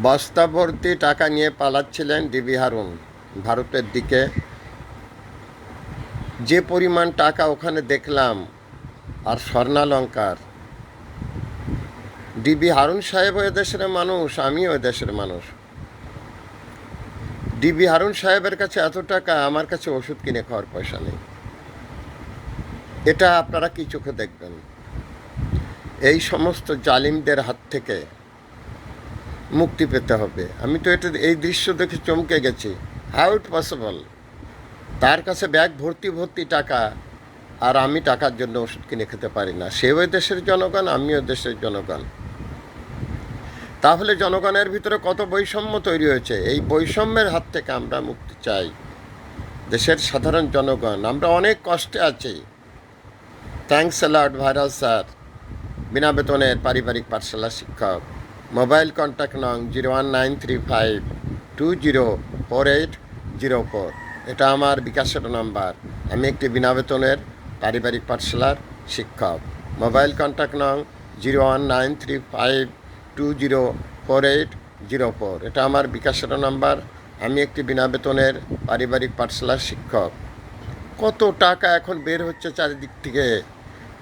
বস্তা ভর্তি টাকা নিয়ে পালাচ্ছিলেন ডিবি হারুন ভারতের দিকে। যে পরিমাণ টাকা ওখানে দেখলাম, আর স্বর্ণালঙ্কার। ডিবি হারুন সাহেব ওই দেশের মানুষ, আমি ওই দেশের মানুষ। ডিবি হারুন সাহেবের কাছে এত টাকা, আমার কাছে ওষুধ কিনে খাওয়ার পয়সা নেই। এটা আপনারা কি চোখে দেখবেন? এই সমস্ত জালিমদের হাত থেকে মুক্তি পেতে হবে। আমি তো এই দৃশ্য দেখে চমকে গেছি। How it possible? তার কাছে ব্যাগ ভর্তি ভর্তি টাকা, আর আমি টাকার জন্য ওষুধ কিনে খেতে পারি না। সে ওই দেশের জনগণ, আমিও দেশের জনগণ। তাহলে জনগণের ভিতরে কত বৈষম্য তৈরি হয়েছে। এই বৈষম্যের হাত থেকে আমরা মুক্তি চাই। দেশের সাধারণ জনগণ আমরা অনেক কষ্টে আছি। Thanks a lot viral sir, বিনা বেতনের পারিবারিক পাঠশালা শিক্ষক। মোবাইল কন্ট্যাক্ট নং 01935204804। এটা আমার বিকাশের নাম্বার। আমি একটি বিনা বেতনের পারিবারিক পাঠশালার শিক্ষক। মোবাইল কন্ট্যাক্ট নং 01935204804। এটা আমার বিকাশের নাম্বার। আমি একটি বিনা বেতনের পারিবারিক পাঠশালার শিক্ষক। কত টাকা এখন বের হচ্ছে চারিদিক থেকে,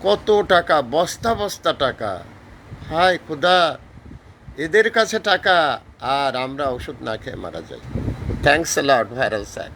কত টাকা, বস্তা বস্তা টাকা। হায় খোদা, এদের কাছে টাকা, আর আমরা ওষুধ না খেয়ে মারা যাই। Thanks a lot viral sir.